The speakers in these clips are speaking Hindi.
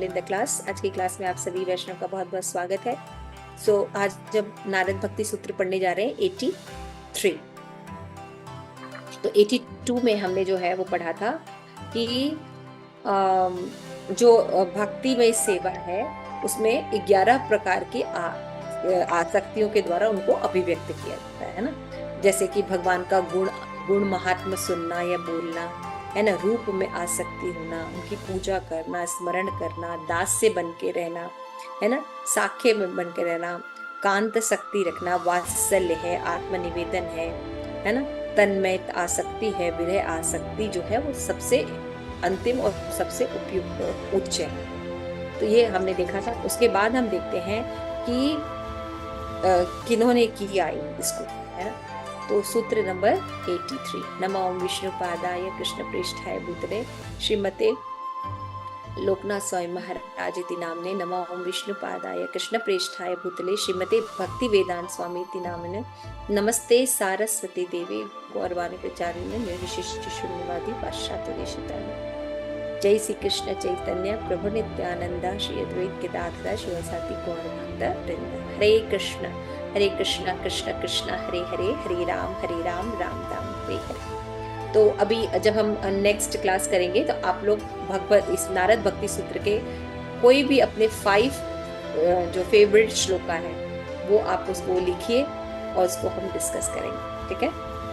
In the class. आज की क्लास में आप सभी वैष्णव का बहुत बहुत स्वागत है। आज जब नारद भक्ति सूत्र पढ़ने जा रहे हैं 83। तो 82 में हमने जो है वो पढ़ा था कि जो भक्ति में सेवा है उसमें 11 प्रकार की आसक्तियों के द्वारा उनको अभिव्यक्त किया जाता है ना। जैसे कि भगवान का गुण महात्मा सुनना या बोलना है ना, रूप में आसक्ति होना, उनकी पूजा करना, स्मरण करना, दास से बन के रहना है ना, साख्य में बन के रहना, कांत शक्ति रखना, वात्सल्य है, आत्मनिवेदन है ना, तन्मय आसक्ति है, विरह आसक्ति जो है वो सबसे अंतिम और सबसे उपयुक्त उच्च है। तो ये हमने देखा था। उसके बाद हम देखते हैं कि किन्होंने किया इसको, है ना। तो सूत्र नंबर 83, नमो ओम विष्णु पादाय कृष्ण पृष्ठाय भूतले श्रीमते लोकनाथ स्वामी महाराज इति नामने, नमो ओम विष्णु पादाय कृष्ण पृष्ठाय भूतले श्रीमते भक्ति वेदांत स्वामी इति नामने, नमस्ते सारस्वती देवी गौरवाणी प्रचारिणे निर्विशिष्ट शून्यवादी पाश्चात्य देशिताने। जय श्री कृष्ण चैतन्य प्रभु नित्यानंदा श्री अद्वैत गदाधर शिवसाती गौर भक्त वृंद। हरे कृष्ण कृष्ण कृष्ण हरे हरे, हरे राम राम राम हरे हरे। तो अभी जब हम नेक्स्ट क्लास करेंगे तो आप लोग भगवत इस नारद भक्ति सूत्र के कोई भी अपने 5 जो फेवरेट श्लोका है वो आप उसको लिखिए और उसको हम डिस्कस करेंगे, ठीक है।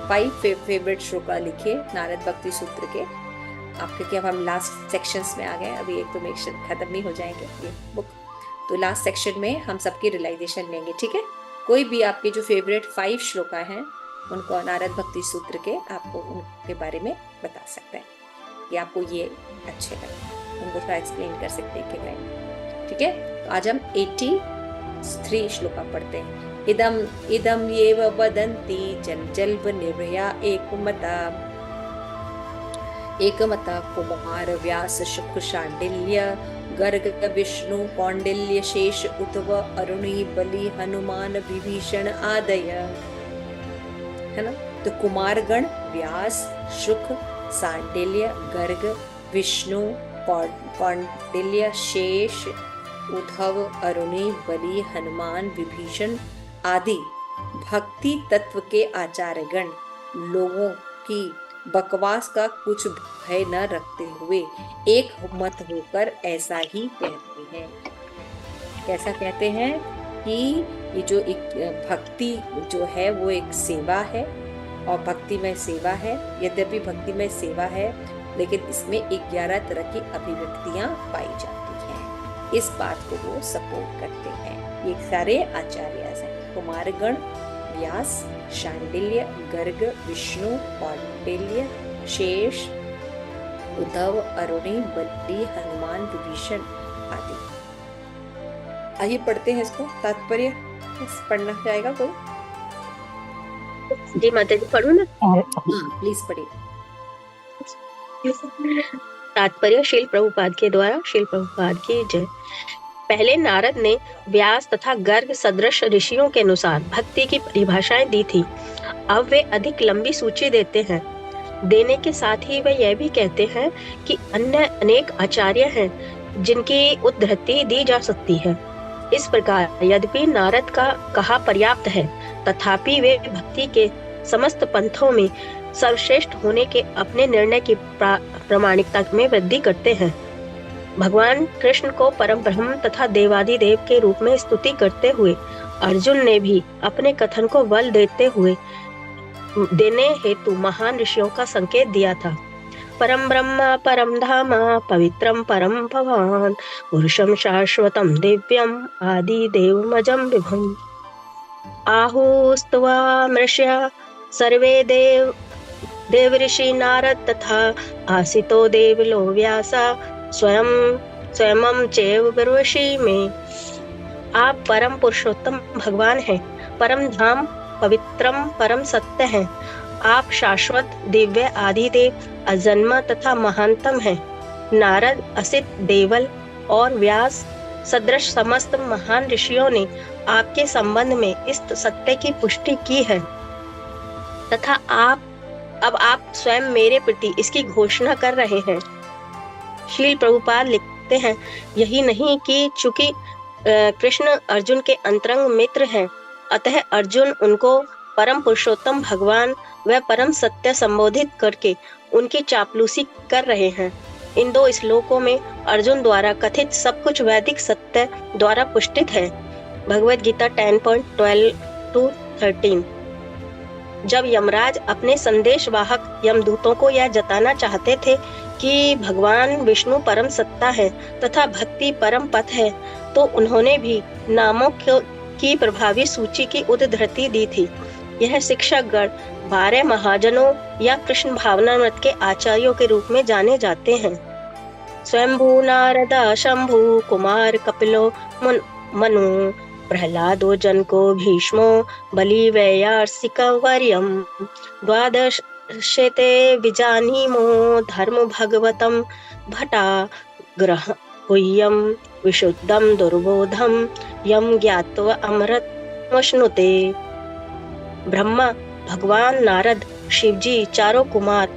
5 फेवरेट श्लोका लिखिए नारद भक्ति सूत्र के आप, क्योंकि अब हम लास्ट सेक्शंस में आ गए। अभी एक तो खत्म नहीं हो जाएंगे ये बुक, तो लास्ट सेक्शन में हम सबकी रियलाइजेशन लेंगे, ठीक है। कोई भी आपके जो फेवरेट 5 श्लोका हैं उनको नारद भक्ति सूत्र के आपको उनके बारे में बता सकते हैं कि आपको ये अच्छे लगे, उनको थोड़ा एक्सप्लेन कर सकते हैं कि, ठीक है। तो आज हम 83 श्लोका पढ़ते हैं। इदम येव वदन्ति जल्ब निर्भया एकमता कुमार व्यास शुक शांडिल्य गर्ग विष्णु कौंडिल्य शेष उद्धव अरुणी बलि हनुमान विभीषण आदय, है ना। तो कुमार गण व्यास शुक शांडिल्य गर्ग विष्णु कौंडिल्य शेष उद्धव अरुणी बलि हनुमान विभीषण आदि भक्ति तत्व के आचार्य गण लोगों की बकवास का कुछ भय न रखते हुए एक मत होकर ऐसा ही कहते हैं। कैसा कहते हैं कि ये जो एक भक्ति जो है वो एक सेवा है और भक्तिमय सेवा है। यद्यपि भक्तिमय सेवा है लेकिन इसमें 11 तरह की अभिव्यक्तियां पाई जाती हैं। इस बात को वो सपोर्ट करते हैं। ये सारे आचार्य हैं, कुमारगण व्यास शांडिल्य गर्ग विष्णु कौंडिल्य शेष उद्धव अरुणी बलि हनुमान विभीषण आदि। आइए पढ़ते हैं इसको। तात्पर्य पढ़ना चाहेगा कोई? जी माता जी पढ़ू ना? प्लीज पढ़िए। तात्पर्य श्रील प्रभुपाद के द्वारा। श्रील प्रभुपाद की जय। पहले नारद ने व्यास तथा गर्ग सदृश ऋषियों के अनुसार भक्ति की परिभाषाएं दी थी। अब वे अधिक लंबी सूची देते हैं। देने के साथ ही वे यह भी कहते हैं कि अन्य अनेक आचार्य हैं जिनकी उद्धृति दी जा सकती है। इस प्रकार यद्यपि नारद का कहा पर्याप्त है, तथापि वे भक्ति के समस्त पंथों में सर्वश्रेष्ठ होने के अपने निर्णय की प्रामाणिकता में वृद्धि करते हैं। भगवान कृष्ण को परम ब्रह्म तथा देवादिदेव के रूप में स्तुति करते हुए अर्जुन ने भी अपने कथन को बल देने हेतु महान ऋषियों का संकेत दिया था। परम ब्रह्म परम धाम पवित्रम परम भवान पुरुषम शाश्वतम दिव्यम आदि देवमजम विभुम आहुस्त्वा मृष्या सर्वे देव ऋषि नारद तथा आसितो देवलो व्यासा स्वयं चैव ब्रवीषि में। आप परम पुरुषोत्तम भगवान हैं, परम धाम पवित्रम परम सत्य हैं। आप शाश्वत दिव्य आदिदेव अजन्मा तथा महानतम हैं। नारद असित देवल और व्यास सदृश समस्त महान ऋषियों ने आपके संबंध में इस सत्य की पुष्टि की है तथा आप स्वयं मेरे प्रति इसकी घोषणा कर रहे हैं। श्रील प्रभुपाद लिखते कहते हैं, यही नहीं कि चूंकि कृष्ण अर्जुन के अंतरंग मित्र हैं, अतः अर्जुन उनको परम पुरुषोत्तम भगवान व परम सत्य संबोधित करके उनकी चापलूसी कर रहे हैं। इन 2 श्लोकों में अर्जुन द्वारा कथित सब कुछ वैदिक सत्य द्वारा पुष्टित है। भगवद गीता 10.12-13। जब यमराज अपने संदेशवाहक यमदूतों को यह जताना चाहते थे कि भगवान विष्णु परम सत्ता है तथा भक्ति परम पथ है, तो उन्होंने भी नामों की प्रभावी सूची की उद्धृति दी थी। यह शिक्षकगण 12 महाजनों या कृष्ण भावनामृत के आचार्यों के रूप में जाने जाते हैं। स्वयंभू नारद शंभु कुमार कपिलो मनु प्रहलादो जनको भीष्मो बलि वैयार्षिकवर्यं द्वादशेते विजानीमो धर्म भगवतं भटा ग्रह गुह्यं विशुद्धं दुर्बोधं यं ज्ञात्वा अमृत वश्नुते। ब्रह्मा, भगवान नारद, शिवजी, चारों कुमार,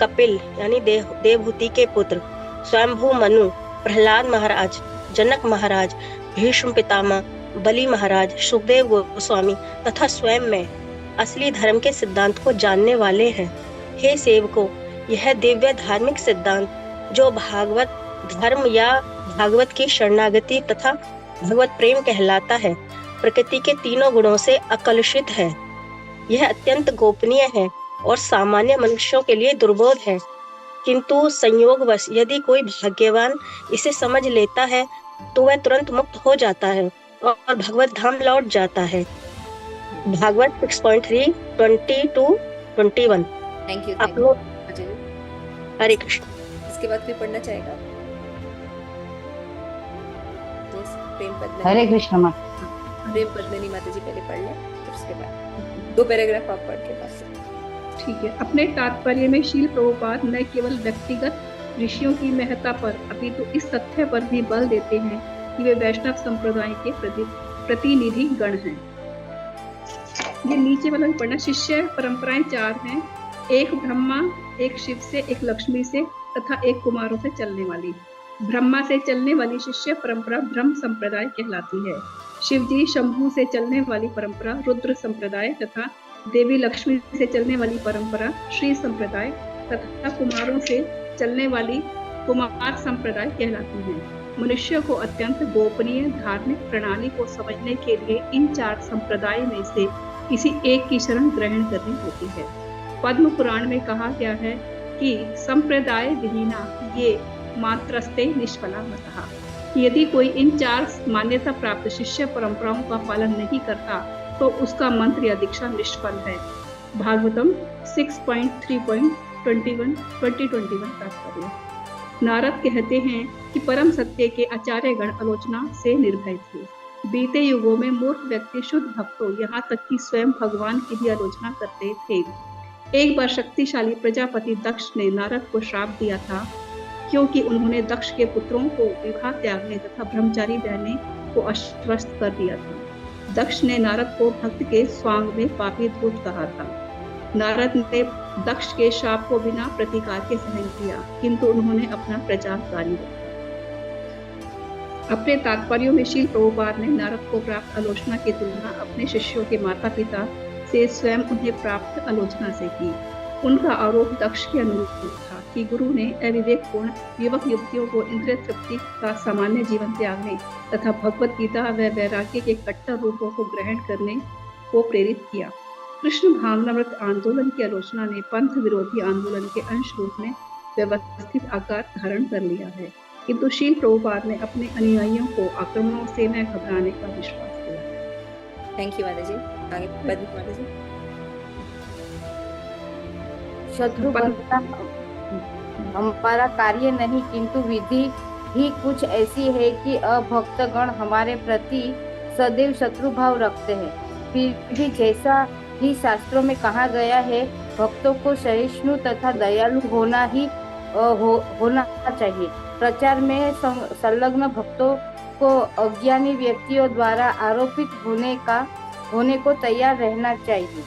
कपिल यानी देवहूति के पुत्र, स्वयंभू मनु, प्रहलाद महाराज, जनक महाराज, भीष्म पितामह, बलि महाराज, सुखदेव गोस्वामी तथा स्वयं में असली धर्म के सिद्धांत को जानने वाले हैं। हे सेवकों, यह दिव्य धार्मिक सिद्धांत जो भागवत धर्म या भागवत की शरणागति तथा भगवत प्रेम कहलाता है, प्रकृति के तीनों गुणों से अकलुषित है। यह अत्यंत गोपनीय है और सामान्य मनुष्यों के लिए दुर्बोध है, किंतु संयोगवश यदि कोई भाग्यवान इसे समझ लेता है तो वह तुरंत मुक्त हो जाता है और भगवत धाम लौट जाता है। भागवत 6.3 20-21। Thank you. हरे कृष्ण। इसके बाद कोई पढ़ना चाहेगा? प्रेम पद्मिनी। हरे कृष्ण माँ। प्रेम पद्मिनी माता जी पहले पढ़ लें, फिर उसके बाद 2 पैराग्राफ आप पढ़ के पास। ठीक है। अपने तात्पर्य में श्रील प्रभुपाद न केवल व्यक्तिगत ऋषियों की महत्ता पर अपितु इस तथ्य पर भी बल देते हैं कि वे वैष्णव संप्रदाय के प्रतिनिधि गण हैं। ये नीचे वाला पढ़ना। शिष्य परंपराएं 4 हैं, एक ब्रह्मा, एक शिव से, एक लक्ष्मी से तथा एक कुमारों से चलने वाली। ब्रह्मा से चलने वाली शिष्य परंपरा ब्रह्म संप्रदाय कहलाती है। शिवजी शंभु से चलने वाली परंपरा रुद्र संप्रदाय तथा देवी लक्ष्मी से चलने वाली परंपरा श्री संप्रदाय तथा कुमारों से चलने वाली कुमार संप्रदाय कहलाती है। मनुष्य को अत्यंत गोपनीय धार्मिक प्रणाली को समझने के लिए इन 4 संप्रदाय में से किसी एक की शरण ग्रहण करनी होती है। पद्म पुराण में कहा गया है कि संप्रदाय विहीना ये मात्रस्ते निष्फला मतः। यदि कोई इन 4 मान्यता प्राप्त शिष्य परंपराओं का पालन नहीं करता तो उसका मंत्र या दीक्षा निष्फल है। भागवतम 6.3.21 तात्पर्य। नारद कहते हैं कि परम सत्य के आचार्यगण आलोचना से निर्भय थे। बीते युगों में मूर्ख व्यक्ति शुद्ध भक्तों यहाँ तक कि स्वयं भगवान की भी आलोचना करते थे। एक बार शक्तिशाली प्रजापति दक्ष ने नारद को श्राप दिया था, क्योंकि उन्होंने दक्ष के पुत्रों को विवाह त्यागने तथा ब्रह्मचारी रहने को आश्वस्त कर दिया था। दक्ष ने नारद को भक्त के स्वांग में पापी धूत कहा था। नारद ने दक्ष के शाप को बिना प्रतिकार के सहन किया, किंतु उन्होंने अपना प्रचार जारी रखा। अपने तात्पर्यों में श्रील प्रभुपाद ने नारद को प्राप्त आलोचना की तुलना अपने शिष्यों के माता पिता से स्वयं उन्हें प्राप्त आलोचना से की। उनका आरोप दक्ष के अनुरूप था कि गुरु ने अविवेकपूर्ण युवक युवतियों को इंद्रिय तृप्ति का सामान्य जीवन त्यागने तथा भगवत गीता व वैराग्य के कट्टर रूपों को ग्रहण करने को प्रेरित किया। कृष्ण भावनामृत आंदोलन की आलोचना ने पंथ विरोधी आंदोलन के अंश रूप में व्यवस्थित आकार धारण कर लिया है, किंतु श्रील प्रभुपाद ने अपने अनुयायियों को आक्रमणों से न घबराने का विश्वास दिया। थैंक यू माता जी। आगे पद्म माता जी। शत्रु बनना हमारा कार्य नहीं, किंतु विधि ही कुछ ऐसी है कि अभक्तगण हमारे प्रति सदैव शत्रु भाव रखते हैं। फिर भी जैसा ही शास्त्रों में कहा गया है, भक्तों को सहिष्णु तथा दयालु होना चाहिए। प्रचार में संलग्न भक्तों को अज्ञानी व्यक्तियों द्वारा आरोपित होने को तैयार रहना चाहिए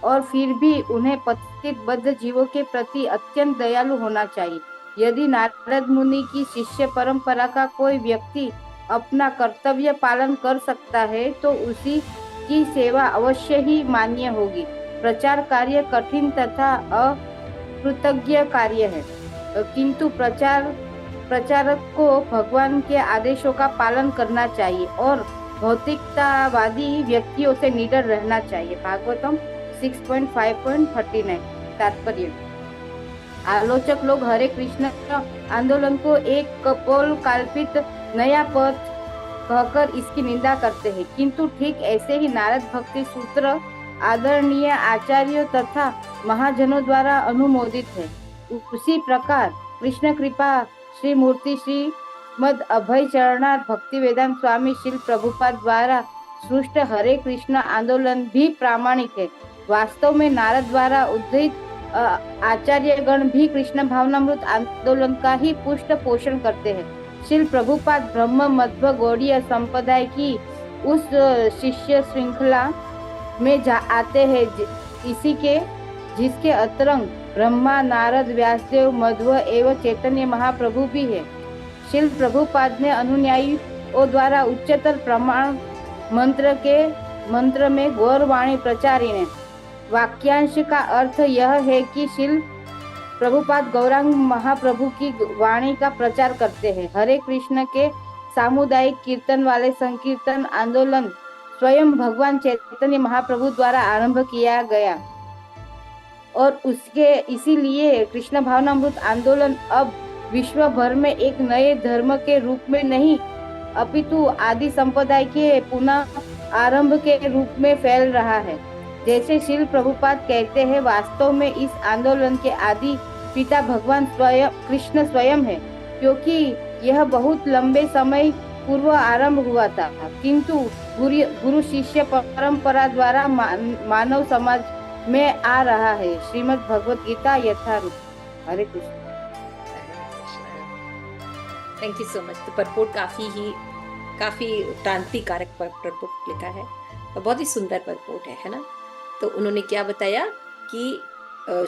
और फिर भी उन्हें पतित बद्ध जीवों के प्रति अत्यंत दयालु होना चाहिए। यदि नारद मुनि की शिष्य परंपरा का कोई व्यक्ति अपना कर्तव्य पालन कर सकता है तो उसी की सेवा अवश्य ही मान्य होगी। प्रचार कार्य कठिन तथा अकृतज्ञ कार्य है, किंतु प्रचारक को भगवान के आदेशों का पालन करना चाहिए और भौतिकतावादी व्यक्तियों से निडर रहना चाहिए। भागवतम 6.5.39। तात्पर्य: आलोचक लोग हरे कृष्ण आंदोलन को एक कपोल कल्पित नया पथ कहकर इसकी निंदा करते हैं, किंतु ठीक ऐसे ही नारद भक्ति सूत्र आदरणीय आचार्यों तथा महाजनों द्वारा अनुमोदित है। उसी प्रकार कृष्ण कृपा श्री मूर्ति श्री मद अभय चरणार्थ भक्ति वेदांत स्वामी श्रील प्रभुपाद द्वारा सृष्ट हरे कृष्ण आंदोलन भी प्रामाणिक है। वास्तव में नारद द्वारा उद्धृत आचार्यगण भी कृष्ण भावनामृत आंदोलन का ही पुष्ट पोषण करते हैं। श्रील प्रभुपाद ब्रह्म मध्व गौड़ीय संप्रदाय की उस शिष्य श्रृंखला में आते हैं जिसके अतरंग ब्रह्मा नारद व्यासदेव मध्व एवं चैतन्य महाप्रभु भी है। श्रील प्रभुपाद ने अनुयायियों द्वारा उच्चतर प्रमाण मंत्र में गौरवाणी प्रचारी ने। वाक्यांश का अर्थ यह है कि श्रील प्रभुपाद गौरांग महाप्रभु की वाणी का प्रचार करते हैं। हरे कृष्ण के सामुदायिक कीर्तन वाले संकीर्तन आंदोलन स्वयं भगवान चैतन्य महाप्रभु द्वारा आरंभ किया गया और इसीलिए कृष्ण भावनामृत आंदोलन अब विश्व भर में एक नए धर्म के रूप में नहीं अपितु आदि संप्रदाय के पुनः आरंभ के रूप में फैल रहा है। जैसे श्रील प्रभुपाद कहते हैं, वास्तव में इस आंदोलन के आदि पिता भगवान कृष्ण स्वयं है, क्योंकि यह बहुत लंबे समय पूर्व आरंभ हुआ था, किंतु गुरु शिष्य परंपरा द्वारा मानव समाज में आ रहा है। Shrimad Bhagavad Gita Yatharup. Hare Krishna. Thank you so much. तो परपोर्ट काफी क्रांतिकारक परपोर्ट लिखा है और बहुत ही सुंदर परपोर्ट है ना। तो उन्होंने क्या बताया कि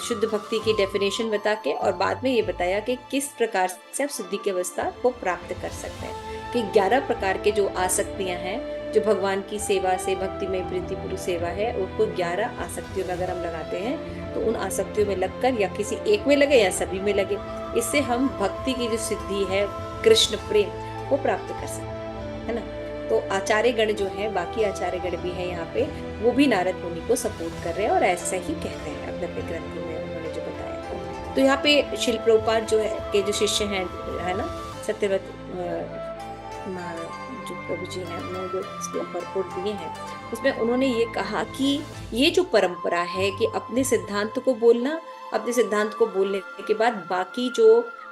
शुद्ध भक्ति की डेफिनेशन बता के और बाद में ये बताया कि किस प्रकार से आप शुद्धि की अवस्था को प्राप्त कर सकते हैं, कि 11 प्रकार के जो आसक्तियां हैं, जो भगवान की सेवा से भक्ति में प्रीतिपूर्व सेवा है, उसको 11 आसक्तियों में अगर हम लगाते हैं तो उन आसक्तियों में लगकर या किसी एक में लगे या सभी में लगे, इससे हम भक्ति की जो सिद्धि है कृष्ण प्रेम वो प्राप्त कर सकते हैं, है ना। तो आचार्य गण जो है, बाकी आचार्य गण भी है यहाँ पे, वो भी नारद मुनि को सपोर्ट कर रहे हैं और ऐसा ही कहते हैं अपने अपने ग्रंथों में उन्होंने जो बताया। तो यहाँ पे श्रील प्रभुपाद जो है के जो शिष्य हैं, है ना, सत्यव्रत जो प्रभु जी हैं, उन्होंने जो इसको परपोर्ट दिए हैं उसमें उन्होंने ये कहा कि ये जो परंपरा है कि अपने सिद्धांत को बोलना, अपने सिद्धांत को बोलने के बाद बाकी जो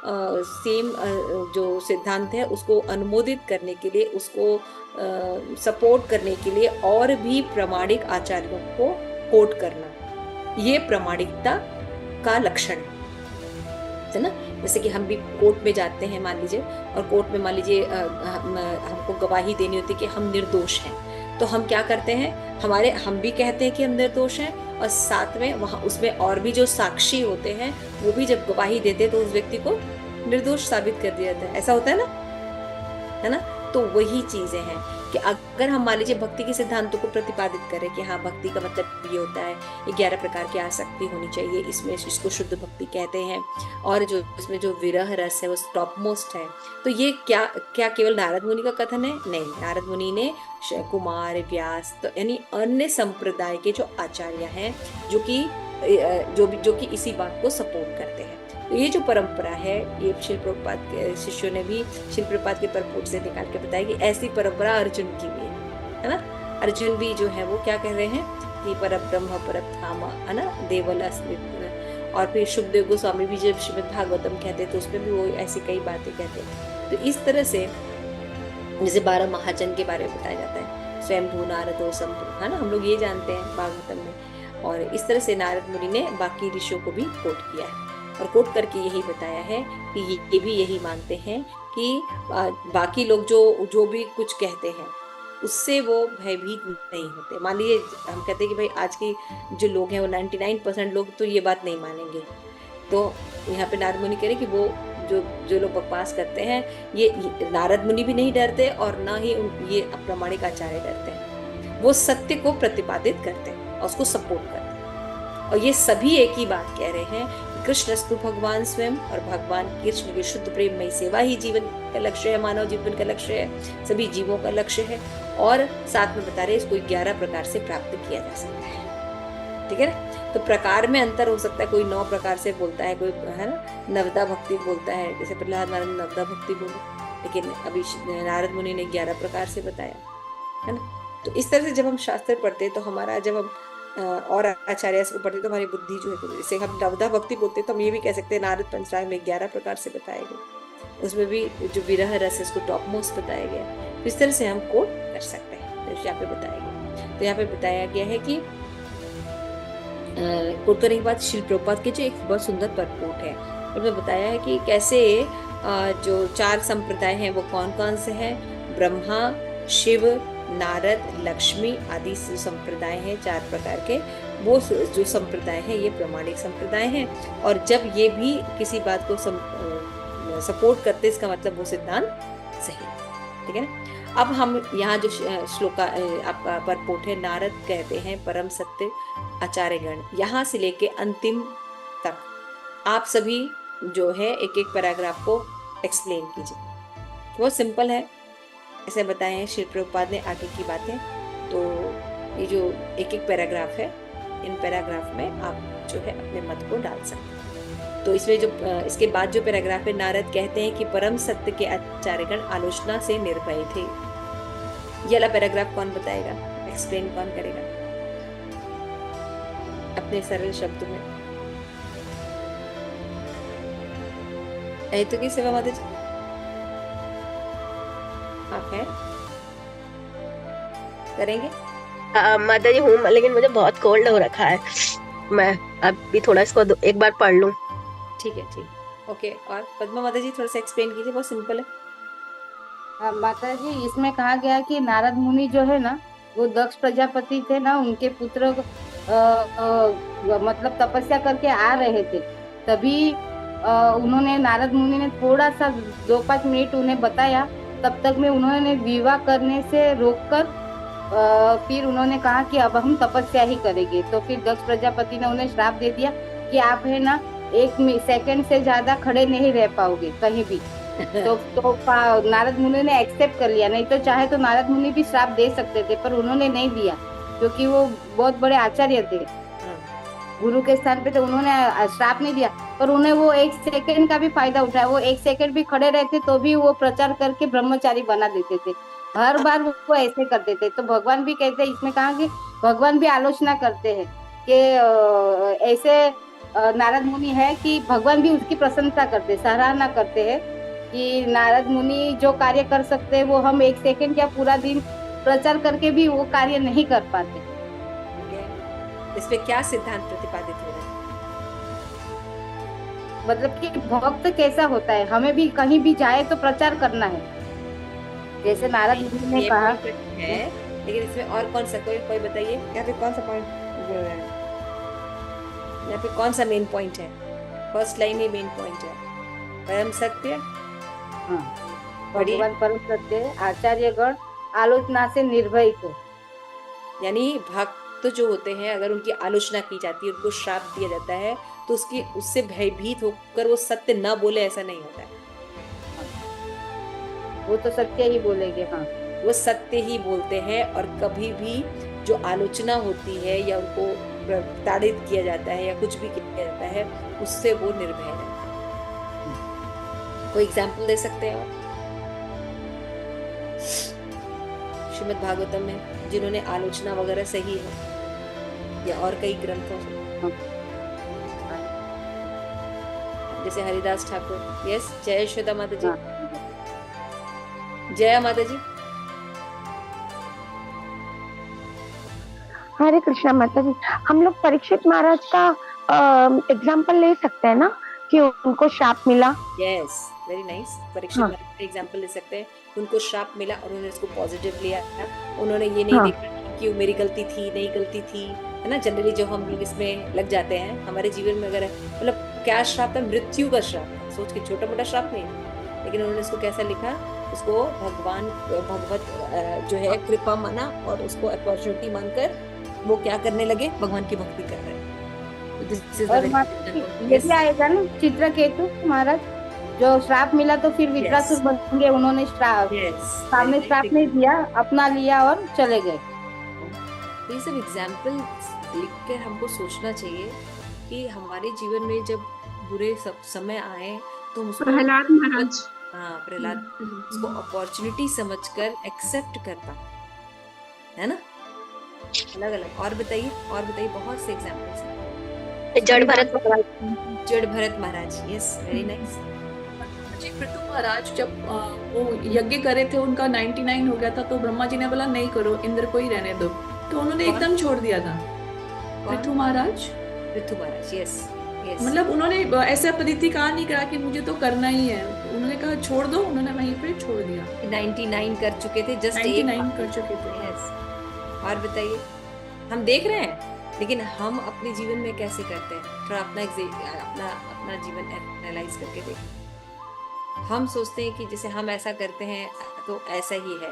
सेम जो सिद्धांत है उसको अनुमोदित करने के लिए, उसको सपोर्ट करने के लिए और भी प्रामाणिक आचार्यों को कोट करना, ये प्रामाणिकता का लक्षण है ना। जैसे कि हम भी कोर्ट में जाते हैं मान लीजिए, और कोर्ट में मान लीजिए हमको गवाही देनी होती है कि हम निर्दोष हैं, तो हम क्या करते हैं, हम भी कहते हैं कि हम निर्दोष हैं और साथ में वहाँ उसमें और भी जो साक्षी होते हैं वो भी जब गवाही देते हैं तो उस व्यक्ति को निर्दोष साबित कर दिया जाता है। ऐसा होता है ना। तो वही चीजें हैं कि अगर हम मान लीजिए भक्ति के सिद्धांतों को प्रतिपादित करें कि हाँ भक्ति का मतलब ये होता है, 11 प्रकार की आसक्ति होनी चाहिए, इसमें इसको शुद्ध भक्ति कहते हैं, और जो इसमें जो विरह रस है वो टॉप मोस्ट है, तो ये क्या केवल नारद मुनि का कथन है? नहीं, नारद मुनि ने कुमार, व्यास, तो यानी अन्य संप्रदाय के जो आचार्य हैं जो कि इसी बात को सपोर्ट करते हैं। तो ये जो परंपरा है, ये श्रील प्रभुपाद के शिष्यों ने भी श्रील प्रभुपाद के परपोर्ट से निकाल के बताया कि ऐसी परंपरा अर्जुन की भी है ना। अर्जुन भी जो है वो क्या कह रहे हैं कि परब्रह्म परधाम, है ना, देवल अस्मित्। और फिर सुखदेव गोस्वामी भी जब श्रीमद् भागवतम कहते तो उसमें भी वो ऐसी कई बातें कहते हैं। तो इस तरह से जैसे 12 महाजन के बारे में बताया जाता है, स्वयंभू नारदो संभू, है ना, हम लोग ये जानते हैं भागवतम में। और इस तरह से नारद मुनि ने बाकी ऋषियों को भी कोट किया है और कोट करके यही बताया है कि ये भी यही मानते हैं कि बाकी लोग जो भी कुछ कहते हैं उससे वो भयभीत नहीं होते। मान लीजिए हम कहते हैं कि भाई आज की जो लोग हैं वो 99% लोग तो ये बात नहीं मानेंगे, तो यहाँ पे नारद मुनि कह रहे कि वो जो जो लोग बकवास करते हैं, ये नारद मुनि भी नहीं डरते और ना ही ये अप्रामाणिक आचार्य डरते हैं। वो सत्य को प्रतिपादित करते हैं और उसको सपोर्ट करते हैं, और ये सभी एक ही बात कह रहे हैं, कृष्णस्तु भगवान स्वयं, और भगवान कृष्ण की शुद्ध प्रेममयी सेवा ही जीवन का लक्ष्य है, मानव जीवन का लक्ष्य है, सभी जीवों का लक्ष्य है। और साथ में बता रहे इसको 11 प्रकार से प्राप्त किया जा सकता है। ठीक है ना? तो प्रकार में अंतर हो सकता है, कोई 9 प्रकार से बोलता है, कोई है ना नवदा भक्ति बोलता है, जैसे प्रहलाद महाराज ने नवदा भक्ति बोली, लेकिन अभी नारद मुनि ने 11 प्रकार से बताया, है ना? तो इस तरह से जब हम शास्त्र पढ़ते हैं तो हमारा, जब हम और आचार्य को पढ़ते तो हमारी बुद्धि जो है, जैसे हम नवदा भक्ति बोलते तो हम ये भी कह सकते हैं नारद पंचराग में 11 प्रकार से बताया गया, उसमें भी जो विरह रस है उसको टॉप मोस्ट बताया गया। तो इस तरह से हम कोट कर सकते हैं। तो यहाँ पे बताया गया, तो यहाँ पे बताया गया है कि कोट करने के बाद श्रील प्रभुपाद के जो एक बहुत सुंदर परपोट है, उसमें बताया है कि कैसे जो 4 संप्रदाय हैं वो कौन कौन से हैं। ब्रह्मा, शिव, नारद, लक्ष्मी आदि संप्रदाय हैं 4 प्रकार के, वो जो संप्रदाय हैं ये प्रामाणिक संप्रदाय हैं, और जब ये भी किसी बात को सपोर्ट करते इसका मतलब वो सिद्धांत सही, ठीक है ना। अब हम यहाँ जो श्लोक आपका परपोट है, नारद कहते हैं परम सत्य आचार्यगण, यहाँ से लेके अंतिम तक आप सभी जो है एक एक पैराग्राफ को एक्सप्लेन कीजिए। बहुत सिंपल है, ऐसे बताए हैं श्री प्रभुपाद ने आगे की बातें। तो ये जो एक एक पैराग्राफ है, इन पैराग्राफ में आप जो है अपने मत को डाल सकते हैं। तो इसमें जो इसके बाद जो पैराग्राफ है, नारद कहते हैं कि परम सत्य के आचार्यगण आलोचना से निर्भय थे। ये वाला पैराग्राफ कौन बताएगा, एक्सप्लेन कौन करेगा अपने सरल शब्दों में? तो की सेवा माता जी आप है करेंगे? माता जी हूँ, लेकिन मुझे बहुत कोल्ड हो रखा है, मैं अभी थोड़ा इसको एक बार पढ़ लूं। ठीक है, ओके। और पद्मा माता जी थोड़ा सा एक्सप्लेन कीजिए, बहुत सिंपल है। माता जी इसमें कहा गया कि नारद मुनि जो है ना, वो दक्ष प्रजापति थे ना, उनके पुत्र मतलब तपस्या करके आ रहे थे, तभी उन्होंने नारद मुनि ने थोड़ा सा 2-5 मिनट उन्हें बताया, तब तक में उन्होंने विवाह करने से रोककर फिर उन्होंने कहा कि अब हम तपस्या ही करेंगे। तो फिर दक्ष प्रजापति ने उन्हें श्राप दे दिया कि आप है ना 1 सेकंड से ज्यादा खड़े नहीं रह पाओगे कहीं भी। तो नारद मुनि ने एक्सेप्ट कर लिया, नहीं तो चाहे तो नारद मुनि भी श्राप दे सकते थे, पर उन्होंने नहीं दिया क्योंकि वो बहुत बड़े आचार्य थे, गुरु के स्थान पे, तो उन्होंने श्राप नहीं दिया। पर उन्हें वो 1 सेकंड का भी फायदा उठाया, वो 1 सेकंड भी खड़े रहते तो भी वो प्रचार करके ब्रह्मचारी बना देते थे, हर बार वो ऐसे करते थे। तो भगवान भी कहते हैं, इसमें कहा कि भगवान भी आलोचना करते हैं कि ऐसे नारद मुनि है कि भगवान भी उसकी प्रशंसा करते, सराहना करते हैं कि नारद मुनि जो कार्य कर सकते हैं वो हम 1 सेकंड या पूरा दिन प्रचार करके भी वो कार्य नहीं कर पाते। इसमें क्या सिद्धांत प्रतिपादित हो रहा है? मतलब कि भक्त कैसा होता है, हमें भी कहीं भी जाए तो प्रचार करना है, जैसे नारद मुनि ने कहा है। लेकिन इसमें और कौन सा, कोई बताइए यहाँ पे कौन सा पॉइंट बोल रहा है? यहाँ पे कौन सा मेन पॉइंट है? फर्स्ट लाइन में मेन पॉइंट है परम सत्य। भगवान परम सत्य आचार्यगण आलोचना से निर्भय थे, यानी भक्त जो होते हैं अगर उनकी आलोचना की जाती है, उनको श्राप दिया जाता है, तो उससे भयभीत होकर वो सत्य न बोले, ऐसा नहीं होता है। वो तो सत्य ही बोलेंगे। हाँ, वो सत्य ही बोलते हैं, और कभी भी जो आलोचना होती है या उनको प्रताड़ित किया जाता है या कुछ भी किया जाता है, उससे वो निर्भय रहते हैं। कोई एग्जाम्पल दे सकते हैं आप श्रीमद् भागवतम में जिन्होंने आलोचना वगैरह सही है, या और कई ग्रंथों से? जैसे हरिदास ठाकुर। यस, जय श्वेता माता जी। जय माता जी। हरे कृष्णा माता जी, हम लोग परीक्षित महाराज का एग्जाम्पल ले सकते हैं ना कि उनको श्राप मिला? Yes, very nice. Parikshit Maharaj का एग्जाम्पल ले सकते हैं, उनको श्राप मिला और उन्होंने इसको पॉजिटिव लिया। उन्होंने ये नहीं देखा कि मेरी गलती थी, नहीं गलती थी, है ना। जनरली जो हम लोग इसमें लग जाते हैं हमारे जीवन में, अगर मतलब क्या श्राप था, मृत्यु का श्राप, सोच के छोटा मोटा श्राप नहीं है, लेकिन उन्होंने इसको कैसा लिखा, उसको भगवत जो है कृपा माना और उसको अपॉर्चुनिटी मानकर वो क्या करने लगे, भगवान की भक्ति कर रहे हैं। तो this is the और very- ये भी आएगा ना चित्रकेतु महाराज, जो श्राप मिला तो फिर वित्रासुर बन गए, उन्होंने श्राप सामने श्राप नहीं दिया, अपना लिया और चले गए। तो ये सब एग्जाम्पल देखकर हमको सोचना चाहिए कि हमारे जीवन में जब बुरे सब समय आए तो हम उसको प्रहलाद महाराज, प्रहलाद उसको अपॉर्चुनिटी समझकर एक्सेप्ट कर पाए, है ना। अलग अलग और बताइए बहुत से एग्जाम्पल्स हैं। जड़ भरत महाराज, यस वेरी नाइस। जी पृथु महाराज जब वो यज्ञ करे थे, उनका 99 हो गया था, तो ब्रह्मा जी ने बोला नहीं करो, इंद्र को ही रहने दो, तो उन्होंने एकदम छोड़ दिया था। पृथु महाराज, यस मतलब उन्होंने ऐसा पद्धति कहा नहीं करा कि मुझे तो करना ही है, उन्होंने कहा छोड़ दो, उन्होंने वहीं पे छोड़ दिया। 99 कर चुके थे, जस्ट 99 कर चुके थे। यस। और बताइए, हम देख रहे हैं लेकिन हम अपने जीवन में कैसे करते हैं, थोड़ा अपना जीवन एनालाइज करके देखें। हम सोचते हैं कि जैसे हम ऐसा करते हैं तो ऐसा ही है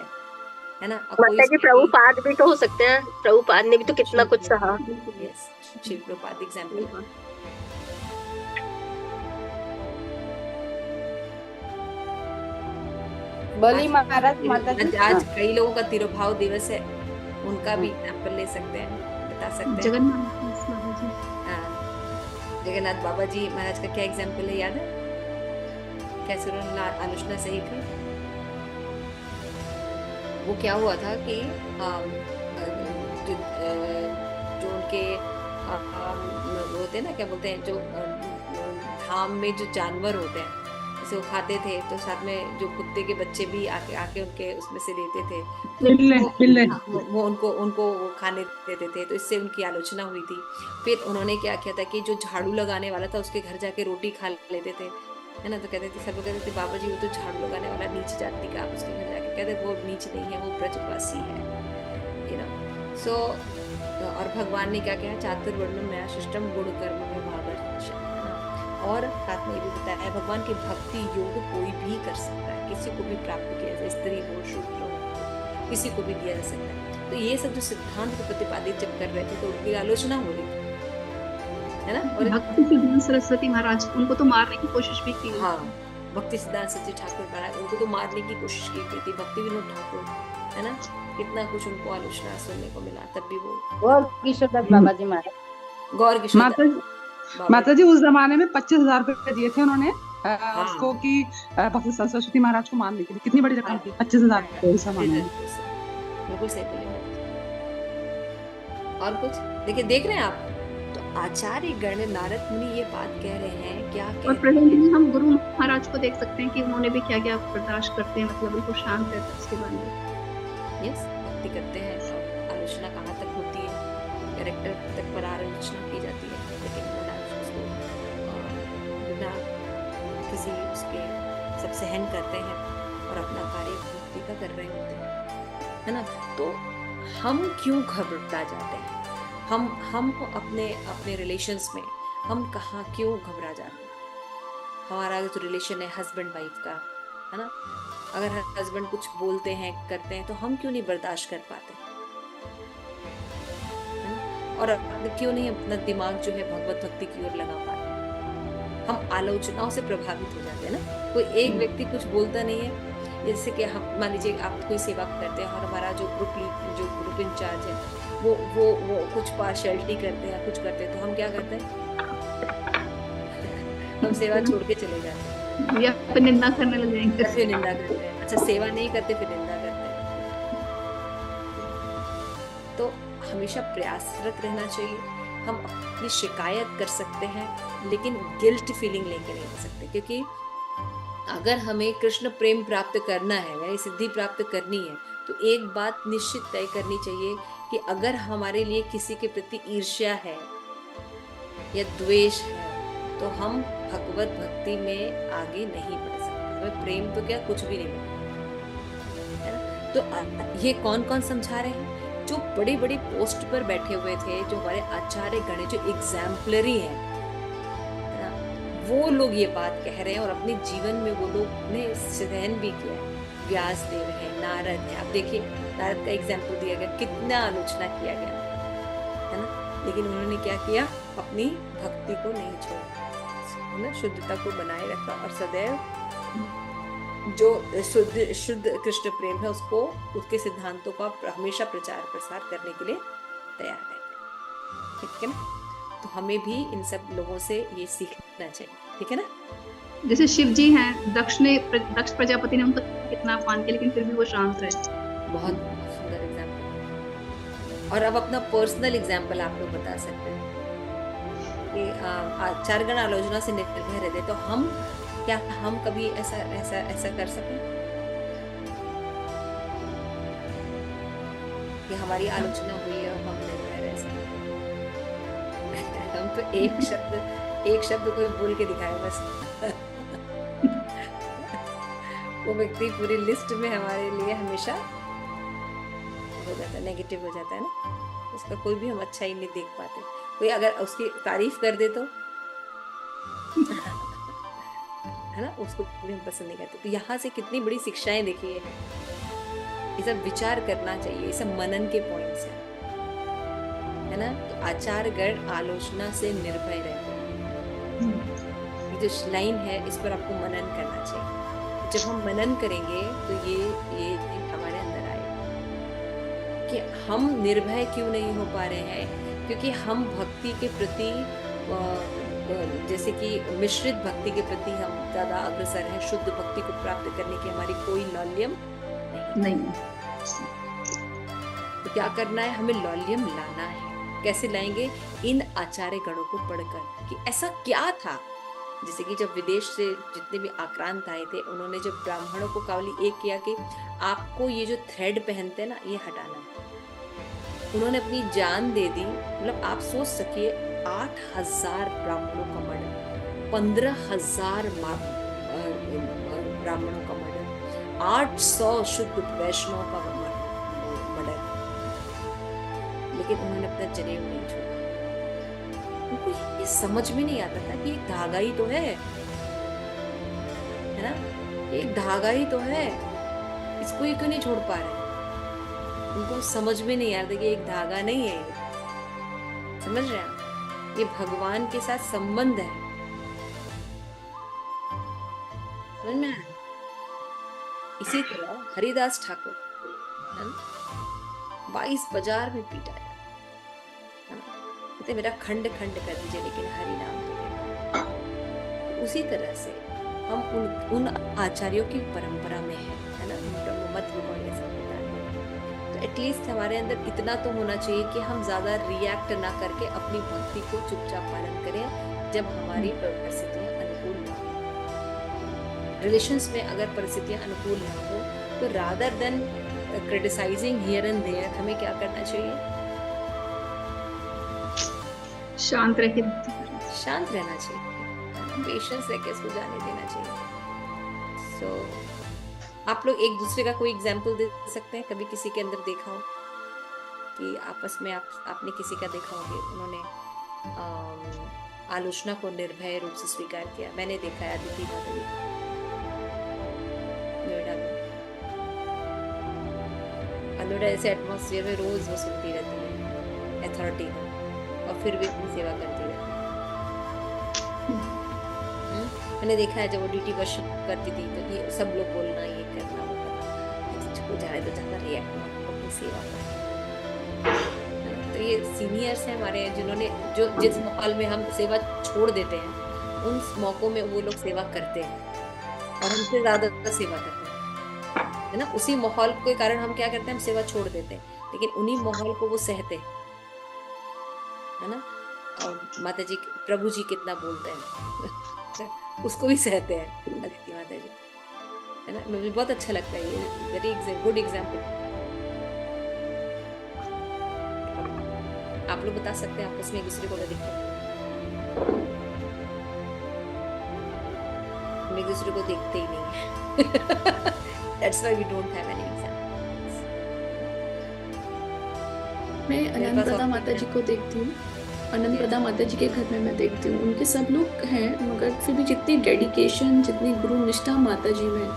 ना। माता जी प्रभुपाद भी तो हो सकते हैं, प्रभुपाद ने भी तो कितना कुछ सहा। Yes, Shiv Prabhupada example. बलि महाराज, माता जी आज कई लोगों का तिरुभाव दिवस है, उनका भी एग्जाम्पल ले सकते हैं, बता सकते हैं। जगन्नाथ बाबा जी महाराज का क्या एग्जाम्पल है, याद है कैसे उन्होंने आलोचना सही थी। वो क्या हुआ था कि जो उनके होते हैं ना, क्या बोलते हैं, जो धाम में जो जानवर होते हैं, जैसे वो खाते थे तो साथ में जो कुत्ते के बच्चे भी आके उनके उसमें से देते थे, वो उनको वो खाने देते थे, तो इससे उनकी आलोचना हुई थी। फिर उन्होंने क्या किया था कि जो झाड़ू लगाने वाला था उसके घर जाके रोटी खा लेते थे, है ना। तो कहते थे, सब लोग कहते थे बाबा जी वो तो झाड़ू लगाने वाला नीच जाति का, आप उसके घर जाके कहते वो नीच नहीं है, वो ब्रजवासी है, यू नो। सो और भगवान ने क्या किया, चातुर्वर्ण्यम मया सृष्टम गुण कर्म में भागर, और साथ में ये भी बताया भगवान की भक्ति योग कोई भी कर सकता है, किसी को भी प्राप्त किया जाए, स्त्री हो शूद्र हो, किसी को भी दिया जा सकता है। तो ये सब जो सिद्धांत को प्रतिपादित जब कर रहे थे तो उनकी आलोचना हो रही थी, है ना। और भक्ति सिद्धांत सरस्वती महाराज, उनको तो मारने की कोशिश भी की। हाँ, भक्ति सिद्धांत सरस्वती ठाकुर महाराज, उनको तो मारने की कोशिश की गई थी। भक्ति विनोद ठाकुर, है ना, कितना कुछ उनको आलोचना सुनने को मिला, तब भी वो गौर किशोरदास बाबा जी महाराज, गौर किशोर माता जी उस जमाने में 25,000 रुपए दिए थे उन्होंने उसको कि भक्ति सरस्वती महाराज को मारने के लिए। कितनी बड़ी रकम थी, 25,000 रुपए उस जमाने में। बिल्कुल सही बोले। और कुछ देखिए, देख रहे हैं आप, तो आचार्य गण नारद मुनि ये बात कह रहे हैं, क्या कह और प्रेजेंट में हम गुरु महाराज को देख सकते हैं कि उन्होंने भी क्या क्या बर्दाश्त करते हैं, मतलब बिल्कुल शांत रहते हैं उसके बारे में। यस, भक्ति करते हैं, आलोचना कहाँ तक होती है, कैरेक्टर तक पर आलोचना की जाती है, लेकिन उसको बिना किसी उसके सब सहन करते हैं और अपना कार्य भक्ति का कर रहे होते हैं, है ना। तो हम क्यों घबरा जाते हैं, हम अपने रिलेशंस में हम कहाँ क्यों घबरा जाते हैं। हमारा जो रिलेशन है हस्बैंड वाइफ का, है ना, अगर हस्बैंड कुछ बोलते हैं करते हैं तो हम क्यों नहीं बर्दाश्त कर पाते, और क्यों नहीं अपना दिमाग जो है भगवत भक्ति की ओर लगा पाते। हम आलोचनाओं से प्रभावित हो जाते हैं ना। कोई एक व्यक्ति कुछ बोलता नहीं है, जैसे कि हम मान लीजिए आप कोई सेवा करते हैं और हमारा जो ग्रुप इंचार्ज है वो कुछ पार्शियलिटी करते हैं, कुछ करते हैं, तो हम क्या करते हैं, हम सेवा छोड़ के चले जाते हैं या फिर निंदा करने लग जाएंगे, फिर निंदा करते हैं। अच्छा, सेवा नहीं करते फिर निंदा करते हैं। तो हमेशा प्रयासरत रहना चाहिए। हम अपनी शिकायत कर सकते हैं लेकिन गिल्ट फीलिंग लेके नहीं रह सकते, क्योंकि अगर हमें कृष्ण प्रेम प्राप्त करना है, यानी सिद्धि प्राप्त करनी है, तो एक बात निश्चित तय करनी चाहिए कि अगर हमारे लिए किसी के प्रति ईर्ष्या है या द्वेष है तो हम भगवत भक्ति में आगे नहीं बढ़ सकते। हमें प्रेम तो क्या कुछ भी नहीं मिलता, है ना। तो ये कौन कौन समझा रहे हैं, जो बड़ी बड़ी पोस्ट पर बैठे हुए थे, जो हमारे आचार्य गण जो एग्जाम्पलरी हैं, वो लोग ये बात कह रहे हैं और अपने जीवन में वो लोग ने सहन भी किया है। व्यास देव है, नारद है। अब देखिए नारद का एग्जाम्पल दिया गया, कितना आलोचना किया गया है ना, लेकिन उन्होंने क्या किया, अपनी भक्ति को नहीं छोड़ा, है ना, शुद्धता को बनाए रखा और सदैव जो शुद्ध कृष्ण प्रेम है उसको, उसके सिद्धांतों का हमेशा प्रचार प्रसार करने के लिए तैयार रहते हैं। ठीक है ना, तो हमें भी इन सब लोगों से ये सीखना चाहिए। ठीक है ना। जैसे शिव जी हैं, दक्ष प्रजापति ने उनका कितना अपमान किया लेकिन फिर भी वो शांत रहे। बहुत सुंदर एग्जाम्पल। और अब अपना पर्सनल एग्जाम्पल आप लोग बता सकते हैं कि आचार्यगण आलोचना से निर्भय रहते, तो हम कभी ऐसा कर सकें कि हमारी आलोचना हुई है और हम निर्भय रह सकें? हम तो एक शब्द कोई बोल के दिखाए बस वो व्यक्ति पूरी लिस्ट में हमारे लिए हमेशा हो जाता है, नेगेटिव हो जाता है ना, उसका कोई भी हम अच्छा ही नहीं देख पाते। कोई अगर उसकी तारीफ कर दे तो है ना, उसको भी हम पसंद नहीं करते। तो यहाँ से कितनी बड़ी शिक्षाएं देखिए, ये सब विचार करना चाहिए, ये सब मनन के पॉइंट्स हैं, है ना। तो आचार्यगण आलोचना से निर्भय रहते हैं, ये जो लाइन है इस पर आपको मनन करना चाहिए। जब हम मनन करेंगे तो ये हमारे अंदर आएगा कि हम निर्भय क्यों नहीं हो पा रहे हैं, क्योंकि हम भक्ति के प्रति जैसे कि मिश्रित भक्ति के प्रति हम ज्यादा अग्रसर हैं। शुद्ध भक्ति को प्राप्त करने की हमारी कोई लौल्यम नहीं। तो क्या करना है, हमें लौल्यम लाना है। कैसे लाएंगे? इन आचार्य गणों को पढ़कर कि ऐसा क्या था। जैसे कि जब विदेश से जितने भी आक्रांत आए थे, उन्होंने जब ब्राह्मणों को केवल एक किया कि आपको ये जो थ्रेड पहनते हैं ना, ये हटाना है। उन्होंने अपनी जान दे दी। मतलब आप सोच सकिए, 8,000 ब्राह्मणों का मर्डर, 15,000 ब्राह्मणों का मर्डर, 800 शुद्ध वैष्णव का मर्डर, लेकिन उन्होंने अपना जनेऊ नहीं छोड़ा। उनको ये समझ में नहीं आता था कि एक धागा ही तो है ना, एक धागा ही तो है, इसको ये क्यों नहीं छोड़ पा रहे। उनको समझ में नहीं आता कि एक धागा नहीं है ये, समझ रहे हैं, ये भगवान के साथ संबंध है। समझ में आया? इसी तरह हरिदास ठाकुर है ना, 22 बाजार में पीटा है ना, कहते मेरा खंड खंड कर दीजिए लेकिन हरि नाम तो लेना। तो उसी तरह से हम उन आचार्यों की परंपरा में है ना, ब्रह्म मत विगौड़िया संप्रदाय में। तो एटलीस्ट हमारे अंदर इतना तो होना चाहिए कि हम ज्यादा रिएक्ट ना करके अपनी भक्ति को चुपचाप पालन करें जब हमारी परिस्थितियां अनुकूल ना हो। रिलेशंस में अगर परिस्थितियां अनुकूल ना हो तो rather than criticising here and there, हमें क्या करना चाहिए? शांत रहना चाहिए, पेशेंस रह के इसको जाने देना चाहिए। आप लोग एक दूसरे का कोई एग्जाम्पल दे सकते हैं? कभी किसी के अंदर देखा हो कि आपस में आपने किसी का देखा हो कि उन्होंने आलोचना को निर्भय रूप से स्वीकार किया? मैंने देखा है अदिति माता जी नोएडा में। नोएडा ऐसे एटमॉस्फेयर में रोज वो सुनती रहती है अथॉरिटी का, और फिर भी अपनी सेवा करती रहती है। मैंने देखा है जब वो ड्यूटी वर्शिप करती थी तो ये सब लोग बोलना, ये करना, वो करना, तो जाए तो ज्यादा रिएक्ट अपनी सेवा कर। तो ये सीनियर्स हैं हमारे, जिन्होंने जिस माहौल में हम सेवा छोड़ देते हैं उन मौकों में वो लोग सेवा करते हैं और हमसे ज्यादा सेवा करते हैं, है ना। उसी माहौल के कारण हम क्या करते हैं, हम सेवा छोड़ देते हैं, लेकिन उन्हीं माहौल को वो सहते हैं, है ना। और माता जी, प्रभु जी कितना बोलते हैं उसको भी सहते हैं अदिति माता जी, है ना। मुझे बहुत अच्छा लगता है ये, वेरी गुड एग्जाम्पल। आप लोग बता सकते हैं आपस में एक दूसरे को क्या दिखता है? हम एक दूसरे को देखते ही नहीं है That's why we don't have any examples. मैं अनंतदा माता जी को देखती हूँ। आनंद प्रधान माता जी के घर में मैं देखती हूँ, उनके सब लोग हैं, मगर फिर भी जितनी डेडिकेशन, जितनी गुरु निष्ठा माता जी में,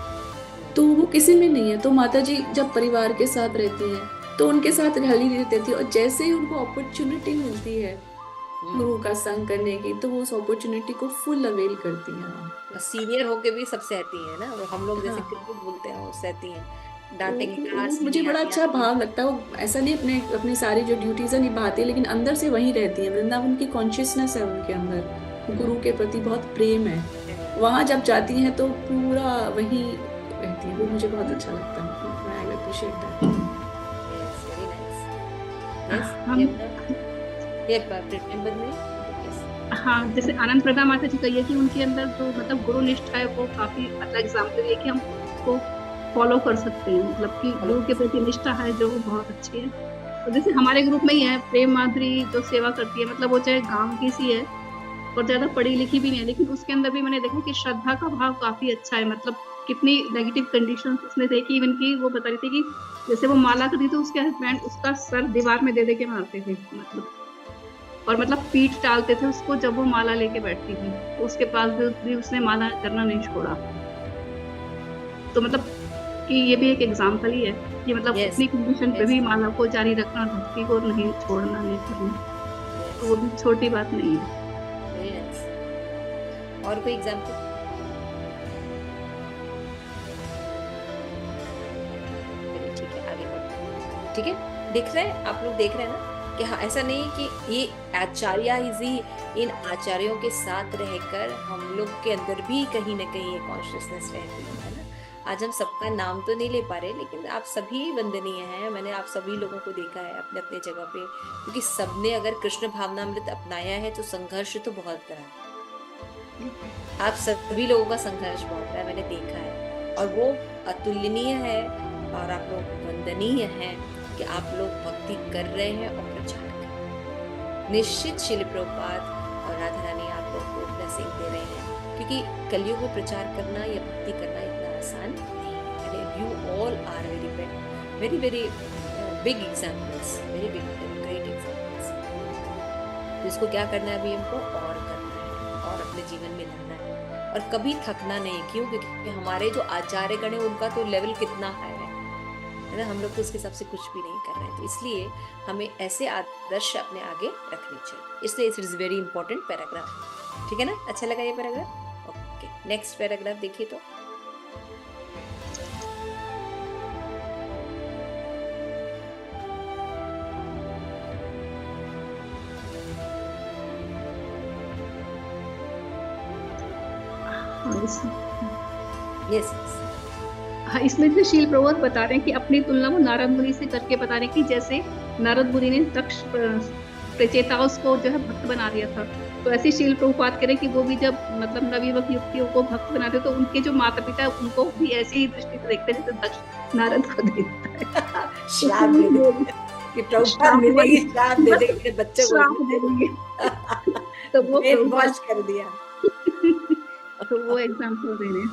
तो वो किसी में नहीं है। तो माता जी जब परिवार के साथ रहती है तो उनके साथ ढली रहती थी, और जैसे ही उनको अपॉर्चुनिटी मिलती है गुरु का संग करने की, तो वो उस अपॉर्चुनिटी को फुल अवेल करती हैं। सीनियर होके भी सब सहती है ना, और हम लोग जैसे हाँ। क्रिकेट बोलते हैं वो सहती हैं, डांटेंगे कहाँ से मुझे नहीं बड़ा आती, अच्छा आती है। भाव लगता है। वो ऐसा नहीं अपने अपनी सारी जो ड्यूटीज है निभाती है, लेकिन अंदर से वहीं रहती है। वृंदावन की कॉन्शियसनेस है उनके अंदर, गुरु के प्रति बहुत प्रेम है। वहां जब जाती हैं तो पूरा वहीं रहती है। वो मुझे बहुत अच्छा लगता है। I appreciate that. Yes, very nice. Yes, हम ये remember me? Yes. हाँ, जैसे आनंद प्रधान माता जी का ये कि उनके अंदर जो मतलब गुरु निष्ठा है वो काफी अच्छा एग्जाम्पल है कि हम उसको फॉलो कर सकते हैं, मतलब कि गुरु के प्रति निष्ठा है जो वो बहुत अच्छी है। तो जैसे हमारे ग्रुप में ही है प्रेम माधुरी जो सेवा करती है, मतलब वो चाहे गांव की सी है और ज्यादा पढ़ी लिखी भी नहीं है, लेकिन उसके अंदर भी मैंने देखा कि श्रद्धा का भाव काफी अच्छा है। मतलब कितनी नेगेटिव कंडीशंस उसने देखी, इवन की वो बता रही थी कि जैसे वो माला करती थी उसके हस्बैंड उसका सर दीवार में दे के मारते थे, मतलब और मतलब पीठ टालते थे उसको जब वो माला लेके बैठती थी, तो उसके पास भी उसने माला करना नहीं छोड़ा। तो मतलब कि ये भी एक एग्जाम्पल ही है कि मतलब Yes. अपनी कंडीशन पे Yes. भी माला को जारी रखना, भक्ति को नहीं छोड़ना, नहीं करना, तो वो भी छोटी बात नहीं है। Very nice. और कोई एग्जाम्पल? चलिए ठीक है, आगे बढ़ते। ठीक है, देख रहे हैं आप लोग, देख रहे हैं ना कि हाँ, ऐसा नहीं कि ये आचार्य ही, इन आचार्यों के साथ रहकर हम लोग के अंदर भी कहीं ना कहीं ये कॉन्शियसनेस रहती है ना। आज हम सबका नाम तो नहीं ले पा रहे, लेकिन आप सभी वंदनीय हैं। मैंने आप सभी लोगों को देखा है अपने अपने जगह पे, क्योंकि सबने अगर कृष्ण भावनामृत अपनाया है तो संघर्ष तो बहुत रहा है। आप सभी लोगों का संघर्ष बहुत रहा है, मैंने देखा है, और वो अतुलनीय है, और आप लोग वंदनीय हैं कि आप लोग भक्ति कर रहे हैं और प्रचार कर रहे हैं। निश्चित श्रील प्रभुपाद और राधा रानी आप लोग को ब्लेसिंग दे रहे हैं, क्योंकि कलयुग में प्रचार करना या भक्ति करना इतना आसान नहीं है। You all are very very big examples, very big great examples. तो इसको क्या करना है अभी हमको, और करना है और अपने जीवन में लाना है, और कभी थकना नहीं। क्यों? क्योंकि हमारे जो आचार्य गण है उनका तो लेवल कितना हाई है ना, हम लोग तो उसके हिसाब से कुछ भी नहीं कर रहे हैं। तो इसलिए हमें ऐसे आदर्श अपने आगे रखने चाहिए। इसलिए it is very important paragraph. ठीक है ना, अच्छा लगा ये पैराग्राफ? ओके, नेक्स्ट पैराग्राफ देखिए तो। यस, हाँ, इसमें से शील प्रभुपाद बता रहे हैं कि अपनी तुलना वो नारद मुनि से करके बता रहे हैं कि जैसे नारद मुनि ने दक्ष प्रचेताओं को जो है भक्त बना दिया था, तो ऐसे शील प्रभुपाद करें कि वो भी जब मतलब नवयुवक युवतियों को भक्त बनाते तो उनके जो माता पिता उनको भी ऐसी ही दृष्टि से देखते जैसे दक्ष नारद को देखता है। श्राप दे देंगे कि प्रभुपाद मिलेगी, श्राप दे देंगे मेरे बच्चे को, श्राप दे देंगे। तो वो ब्रेन वॉश कर दिया। तो वो एग्जाम्पल दे रहे हैं।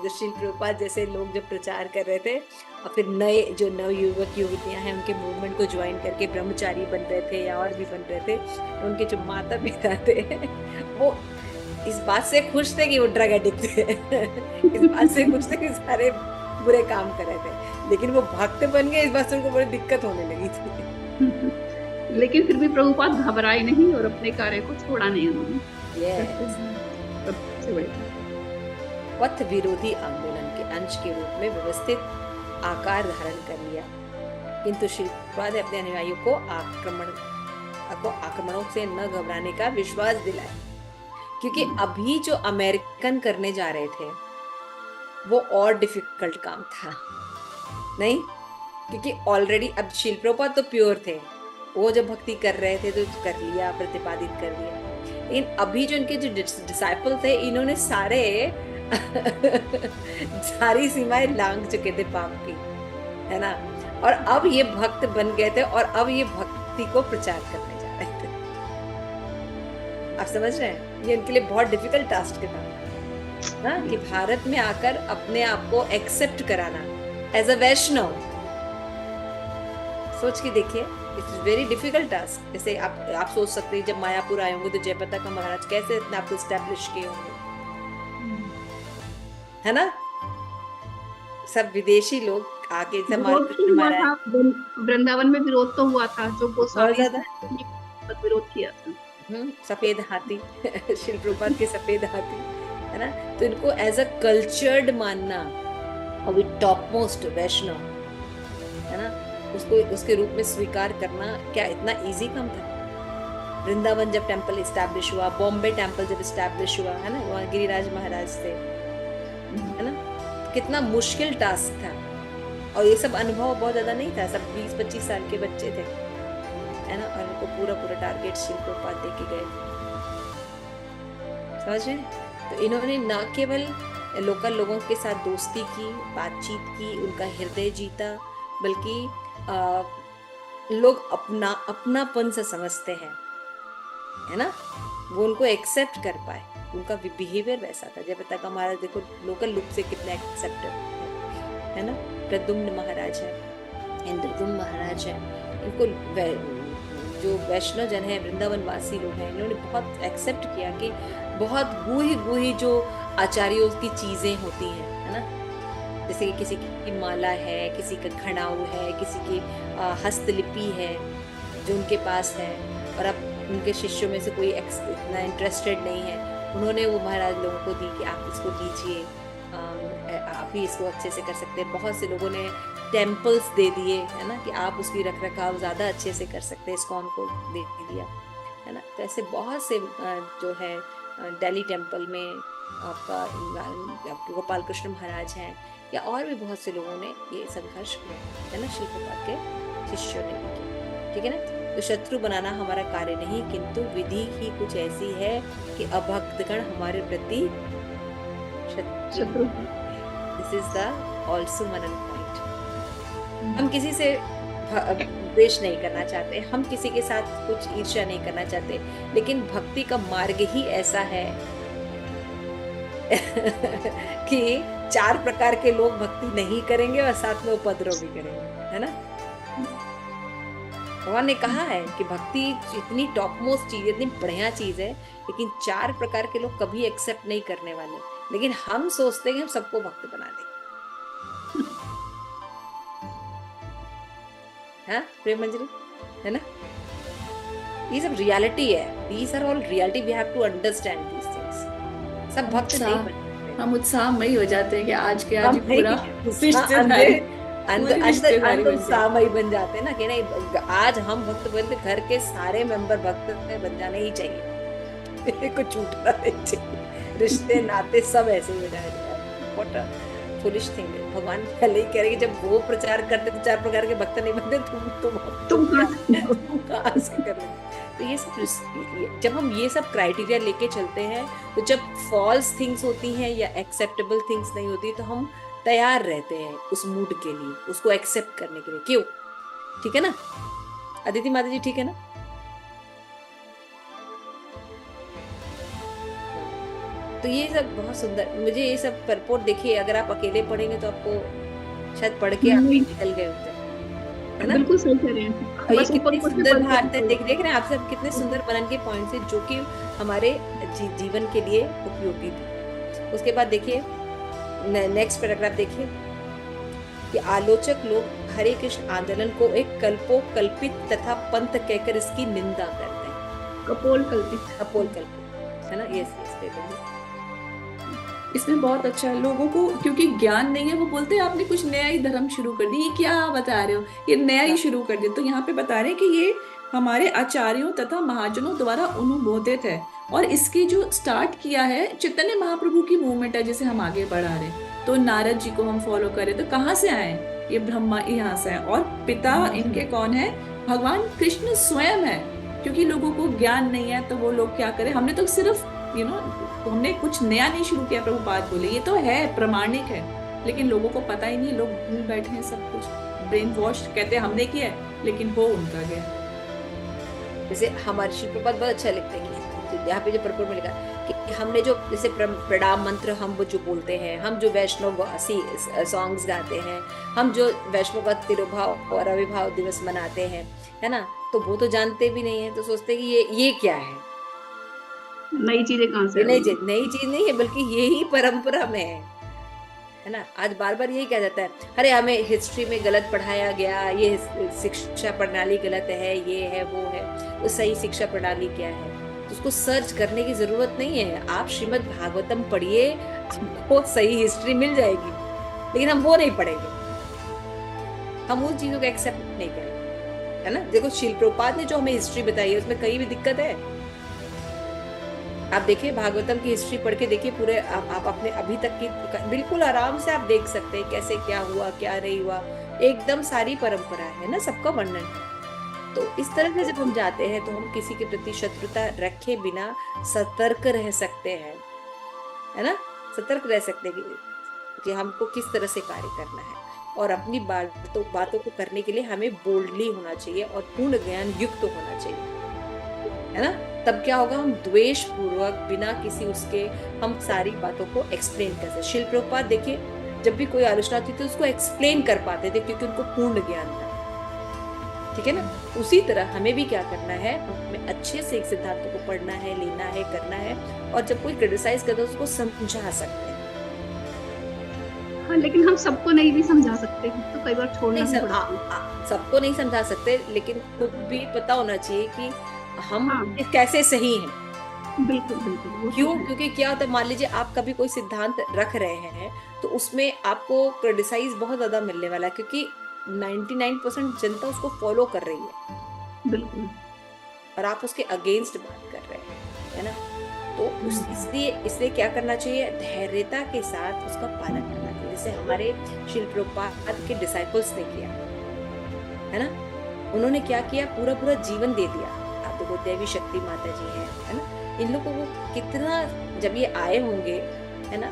Yes, श्रील प्रभुपाद जैसे लोग जब प्रचार कर रहे थे, और फिर नए जो नव युवक युवतियां हैं उनके मूवमेंट को ज्वाइन करके ब्रह्मचारी बन रहे थे या और भी बन रहे थे, तो उनके जो माता पिता थे वो इस बात से खुश थे कि वो ड्रग एडिक्ट थे इस बात से खुश थे कि सारे बुरे काम कर रहे थे, लेकिन वो भक्त बन गए, इस बात से उनको बड़ी दिक्कत होने लगी थी। लेकिन फिर भी प्रभुपाद घबराए नहीं और अपने कार्य को छोड़ा नहीं उन्होंने। सबसे बड़ी पथ विरोधी आंदोलन के अंश के रूप में व्यवस्थित आकार धारण कर लिया, किंतु श्री प्रभुपाद ने अपने अनुयायियों को आक्रमणों से न घबराने का विश्वास दिलाया, क्योंकि अभी जो अमेरिकन करने जा रहे थे वो और डिफिकल्ट काम था नहीं, क्योंकि ऑलरेडी अब श्रील प्रभुपाद तो प्योर थे, वो जब भक्ति कर रहे थे तो कर लिया, प्रतिपादित कर लिया, लेकिन अभी जो इनके जो डिसाइपल थे इन्होंने सारी सीमाएं लांघ चुके थे पाप की, है ना, और अब ये भक्त बन गए थे और अब ये भक्ति को प्रचार करने जा रहे थे। आप समझ रहे हैं, ये इनके लिए बहुत डिफिकल्ट टास्क था ना, कि भारत में आकर अपने आप को एक्सेप्ट कराना एज अ वैष्णव। सोच के देखिए, इट्स वेरी डिफिकल्ट टास्क। जैसे आप सोच सकते हैं जब मायापुर आए होंगे तो जयप्रताप महाराज कैसे अपने आप को स्टैब्लिश किए होंगे, है ना। सब विदेशी लोग आके सब विरोध तो कृष्ण हुआ महाराज, था, वृंदावन में विरोध तो हुआ था, जो बहुत गोस्वामी ज्यादा। ने विरोध किया था। सफेद हाथी शिल प्रभुपाद के सफेद हाथी, है ना। तो इनको एज अ कल्चर्ड मानना और विद टॉप मोस्ट वैष्णव, है ना, उसको उसके रूप में स्वीकार करना क्या इतना इजी काम था। वृंदावन जब टेम्पल इस्टेब्लिश हुआ, बॉम्बे टेम्पल जब इस्टेब्लिश हुआ, है ना, वहाँ गिरिराज महाराज थे, है ना, कितना मुश्किल टास्क था। और ये सब अनुभव बहुत ज्यादा नहीं था, सब 20-25 साल के बच्चे थे, है ना, और उनको पूरा पूरा टारगेट शिल प्रभुपाद दे के गए, समझ रहे हैं। तो इन्होंने न केवल लोकल लोगों के साथ दोस्ती की, बातचीत की, उनका हृदय जीता, बल्कि लोग अपनापन से समझते हैं, है ना, वो उनको एक्सेप्ट कर पाए। उनका बिहेवियर वैसा था। जयप्रताप महाराज देखो लोकल लुक से कितना एक्सेप्टेड है ना। प्रद्युम्न महाराज है, इंद्रद्युम्न महाराज है, इनको जो वैष्णव जन है, वृंदावन वासी लोग हैं, इन्होंने बहुत एक्सेप्ट किया कि बहुत गुही जो आचार्यों की चीजें होती हैं, है ना, जैसे कि किसी की माला है, किसी का खड़ाऊ है, किसी की हस्तलिपि है जो उनके पास है, और अब उनके शिष्यों में से कोई इतना इंटरेस्टेड नहीं है, उन्होंने वो महाराज लोगों को दी कि आप इसको लीजिए, आप भी इसको अच्छे से कर सकते हैं। बहुत से लोगों ने टेम्पल्स दे दिए, है ना, कि आप उसकी रख रखाव ज़्यादा अच्छे से कर सकते हैं, इस्कॉन को दे दिया, है ना। तो ऐसे बहुत से जो है दिल्ली टेम्पल में आपका गोपाल कृष्ण महाराज हैं, या और भी बहुत से लोगों ने ये संघर्ष किया, है ना, शिल प्रभुपाद के शिष्यों ने भी किया, ठीक है ना। तो शत्रु बनाना हमारा कार्य नहीं, किंतु विधि ही कुछ ऐसी है कि अभक्तगण हमारे प्रति शत्रु। This is the also Manan point. हम किसी से द्वेष नहीं करना चाहते, हम किसी के साथ कुछ ईर्ष्या नहीं करना चाहते, लेकिन भक्ति का मार्ग ही ऐसा है कि 4 प्रकार के लोग भक्ति नहीं करेंगे और साथ में उपद्रव भी करेंगे, है ना। भगवान ने कहा है कि भक्ति इतनी टॉप मोस्ट चीज, इतनी बढ़िया चीज है, लेकिन 4 प्रकार के लोग कभी एक्सेप्ट नहीं करने वाले, लेकिन हम सोचते हैं हम सबको भक्त बना देंगे। हाँ प्रेम मंजरी, है ना। ये सब रियलिटी है, these are all reality, we have to understand these things। सब भक्त नहीं बन सकते। हम उत्साहमयी हो जाते हैं कि आज के आज पूरा उत्साहमयी बन जाते हैं ना, कि नहीं आज हम भक्त बनते, घर के सारे मेंबर भक्त बन जाने ही चाहिए, कुछ छूटना नहीं चाहिए, रिश्ते नाते सब ऐसे ही हो जाएंगे। व्हाट अ फुलिश थिंग है। भगवान पहले ही कह रहे कि जब वो प्रचार करते तो 4 प्रकार के भक्त नहीं बनते, तुम कहाँ से कर रहे। तो ये सब जब हम ये सब क्राइटेरिया लेके चलते हैं, तो जब फॉल्स थिंग्स होती हैं या एक्सेप्टेबल थिंग्स नहीं होती, तो हम तैयार रहते हैं उस मूड के लिए, उसको एक्सेप्ट करने के लिए। क्यों? ठीक है ना अदिति माता जी, ठीक है ना। तो ये सब बहुत सुंदर, मुझे ये सब परपोर्ट देखिए, अगर आप अकेले पढ़ेंगे तो आपको शायद पढ़ के आप निकल गए होते हैं, है ना। बिल्कुल सही कह रहे हैं। ये कितनी सुंदर बात है, देख रहे हैं आप सब कितने सुंदर मनन के पॉइंट्स हैं जो कि हमारे जीवन के लिए उपयोगी थे। उसके बाद देखिए नेक्स्ट पैराग्राफ देखिए कि आलोचक लोग हरे कृष्ण आंदोलन को एक कल्पित तथा पंथ कहकर इसकी निंदा करते हैं। कपोल कल्पित, है ना। यस इसमें बहुत अच्छा है, लोगों को क्योंकि ज्ञान नहीं है, वो बोलते हैं आपने कुछ नया ही धर्म शुरू कर दी, ये क्या बता रहे हो, ये नया ही शुरू कर दिया। तो यहाँ पे बता रहे हैं कि ये हमारे आचार्यों तथा महाजनों द्वारा अनुमोदित है, और इसकी जो स्टार्ट किया है चैतन्य महाप्रभु की मूवमेंट है, जिसे हम आगे बढ़ा रहे हैं। तो नारद जी को हम फॉलो करें तो कहाँ से आए, ये ब्रह्मा यहाँ से है, और पिता इनके कौन है, भगवान कृष्ण स्वयं है। क्योंकि लोगों को ज्ञान नहीं है तो वो लोग क्या करें, हमने तो सिर्फ हमने कुछ नया नहीं शुरू किया, प्रभुपाद बोले ये तो है प्रमाणिक है, लेकिन लोगों को पता ही नहीं, लोग भूल बैठे हैं सब कुछ, ब्रेन वॉश कहते हैं हमने किया है, लेकिन हो उनका गया। जैसे हमारे शिल प्रभुपाद बहुत अच्छा लिखते हैं, यहाँ पे जो परपोर्ट में लिखा कि कि हमने जो जैसे प्रणाम मंत्र हम वो जो बोलते हैं, हम जो वैष्णव सॉन्ग्स गाते हैं, हम जो वैष्णव का तिरुभाव और आविर्भाव दिवस मनाते हैं, है ना, तो वो तो जानते भी नहीं है, तो सोचते हैं कि ये क्या है, नई चीजें कहाँ से ये आ नई गई? चीज नई चीज नहीं है, बल्कि यही परंपरा में है ना। आज बार बार यही कहा जाता है, अरे हमें हिस्ट्री में गलत पढ़ाया गया, ये शिक्षा प्रणाली गलत है, ये है वो है, तो सही शिक्षा प्रणाली क्या है, तो उसको सर्च करने की जरूरत नहीं है। आप श्रीमद् भागवतम पढ़िए, आपको सही हिस्ट्री मिल जाएगी, लेकिन हम वो नहीं पढ़ेंगे, हम उन चीजों को एक्सेप्ट नहीं करेंगे, है ना। देखो शिल प्रभुपाद ने जो हमें हिस्ट्री बताई है उसमें कहीं भी दिक्कत है? आप देखिए भागवतम की हिस्ट्री पढ़ के देखिए, पूरे आप अपने अभी तक की बिल्कुल आराम से आप देख सकते हैं कैसे क्या हुआ क्या नहीं हुआ, एकदम सारी परंपरा है ना, सबका वर्णन है। तो इस तरह से जब हम जाते हैं तो हम किसी के प्रति शत्रुता रखे बिना सतर्क रह सकते हैं, है ना, सतर्क रह सकते हैं कि हमको किस तरह से कार्य करना है, और अपनी बातों को करने के लिए हमें बोल्डली होना चाहिए और पूर्ण ज्ञान युक्त होना चाहिए, है ना। तब क्या होगा, हम द्वेष पूर्वक बिना किसी उसके हम सारी बातों को एक्सप्लेन कर सकते। शिल प्रभुपाद देखिए, जब भी कोई आलोचना होती थी उसको एक्सप्लेन कर पाते थे क्योंकि उनको पूर्ण ज्ञान था, ठीक है ना। उसी तरह हमें भी क्या करना है, हमें अच्छे से एक सिद्धांत को पढ़ना है, लेना है, करना है, और जब कोई क्रिटिसाइज करता है उसको समझा सकते हैं। हाँ, लेकिन हम सबको नहीं भी समझा सकते, तो कई बार छोड़ना भी पड़ता है। सबको नहीं समझा सकते, लेकिन खुद भी पता होना चाहिए कि हम हाँ। कैसे सही हैं। बिल्कुल बिल्कुल। क्यों? क्योंकि क्या होता है, मान लीजिए आप कभी कोई सिद्धांत रख रहे हैं तो उसमें आपको क्रिटिसाइज बहुत ज्यादा मिलने वाला है, क्योंकि 99% जनता उसको फॉलो कर रही है, बिल्कुल, और आप उसके अगेंस्ट बात कर रहे हैं, है ना। तो इसलिए क्या करना चाहिए, धैर्यता के साथ उसका पालन करना चाहिए, जैसे हमारे शिल प्रभुपाद के डिसाइपल्स ने किया, है ना। उन्होंने क्या किया, पूरा पूरा जीवन दे दिया। आप देखो देवी शक्ति माता जी है ना, इन लोगों को कितना, जब ये आए होंगे, है ना,